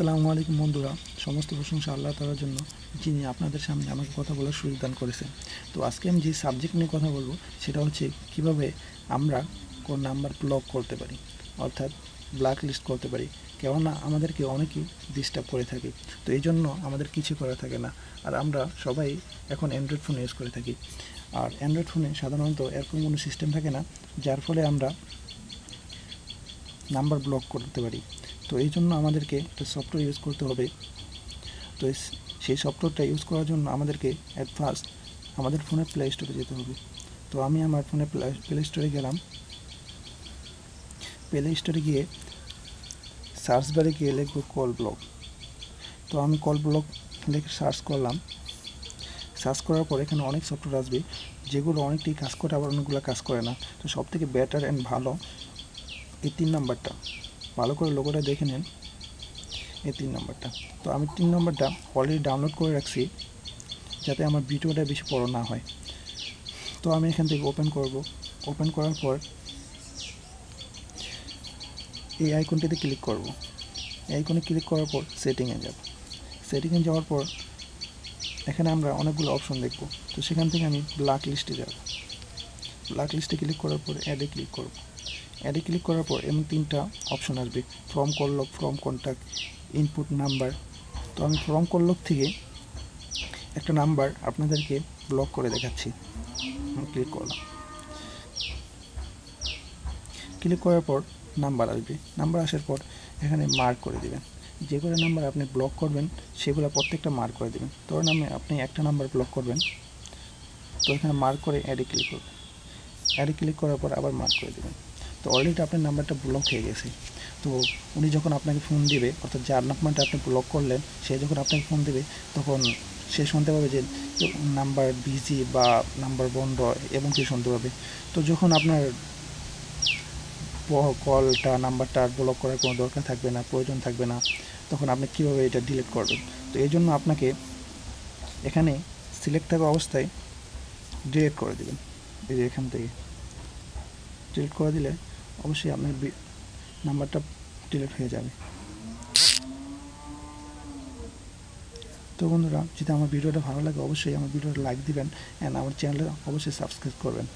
আসসালামু আলাইকুম বন্ধুরা, সমস্ত প্রশংসা আল্লাহ তাআলার জন্য, যিনি আপনাদের সামনে আমাকে কথা বলার সুযোগ দান করেছেন। তো আজকে আমি যে সাবজেক্ট নিয়ে কথা বলবো সেটা হচ্ছে কিভাবে আমরা কোন নাম্বার ব্লক করতে পারি, অর্থাৎ ব্ল্যাক লিস্ট করতে পারি। কেননা আমাদেরকে অনেকেই ডিস্টার্ব করে থাকে, তো এই জন্য আমাদের কিছু করা থাকে না। আর আমরা সবাই এখন অ্যান্ড্রয়েড ফোন ইউজ করে থাকি, আর অ্যান্ড্রয়েড ফোনে সাধারণত এরকম কোনো সিস্টেম থাকে না যার ফলে আমরা নাম্বার ব্লক করতে পারি। তো এই জন্য আমাদেরকে একটা সফটওয়্যার ইউজ করতে হবে। তো সেই সফটওয়্যারটা ইউজ করার জন্য আমাদেরকে অ্যাট ফার্স্ট আমাদের ফোনের প্লে স্টোরে যেতে হবে। তো আমি আমার ফোনে প্লে স্টোরে গেলাম। প্লে স্টোরে গিয়ে সার্চ বারে গিয়ে লিখব কল ব্লক। তো আমি কল ব্লক লিখে সার্চ করলাম। সার্চ করার পর এখানে অনেক সফটওয়্যার আসবে, যেগুলো অনেকটাই কাজ করে, আবার অনেকগুলো কাজ করে না। তো সবথেকে বেটার অ্যান্ড ভালো এই 3 নাম্বারটা, ভালো করে লোগোটা দেখে নেন, এই 3 নাম্বারটা। তো আমি 3 নাম্বারটা অলরেডি ডাউনলোড করে রাখছি, যাতে আমার ভিডিওটা বেশি বড় না হয়। তো আমি এখান থেকে ওপেন করব। ওপেন করার পর এই আইকনটিতে ক্লিক করব। এই আইকনে ক্লিক করার পর সেটিংয়ে যাব। সেটিংয়ে যাওয়ার পর এখানে আমরা অনেকগুলো অপশন দেখব। তো সেখান থেকে আমি ব্ল্যাক লিস্টে যাব। ব্ল্যাক লিস্টে ক্লিক করার পর অ্যাডে ক্লিক করব। অ্যাডে ক্লিক করার পর এমন 3টা অপশন আসবে, from call log, from contact, input number. তো আমি ফ্রম কল লগ থেকে একটা নাম্বার আপনাদেরকে ব্লক করে দেখাচ্ছি। ক্লিক করলাম। ক্লিক করার পর নাম্বার আসবে। নাম্বার আসার পর এখানে মার্ক করে দেবেন। যেগুলো নাম্বার আপনি ব্লক করবেন সেগুলো প্রত্যেকটা মার্ক করে দেবেন। ধরুন আপনি একটা নাম্বার ব্লক করবেন, তো এখানে মার্ক করে অ্যাডে ক্লিক করবেন। অ্যাডে ক্লিক করার পর আবার মার্ক করে দেবেন। তো অলরেডি আপনার নাম্বারটা ব্লক হয়ে গেছে। তো উনি যখন আপনাকে ফোন দিবে, অর্থাৎ যার নাম্বারটা আপনি ব্লক করলেন, সে যখন আপনাকে ফোন দেবে তখন সে শুনতে পাবে যে নাম্বার বিজি বা নাম্বার বন্ধ, এবং কি শুনতে পাবে। তো যখন আপনার কলটা, নাম্বারটা আর ব্লক করার কোনো দরকার থাকবে না, প্রয়োজন থাকবে না, তখন আপনি কীভাবে এটা ডিলিট করবেন। তো এই জন্য আপনাকে এখানে সিলেক্ট থাকা অবস্থায় ডিলিট করে দেবেন। এই যে এখান থেকে ডিলিট করে দিলে অবশ্যই আপনার নাম্বারটা ডিলিট হয়ে যাবে। তো বন্ধুরা, যদি আমার ভিডিওটা ভালো লাগে অবশ্যই আমার ভিডিওটা লাইক দিবেন, অ্যান্ড আমার চ্যানেলে অবশ্যই সাবস্ক্রাইব করবেন।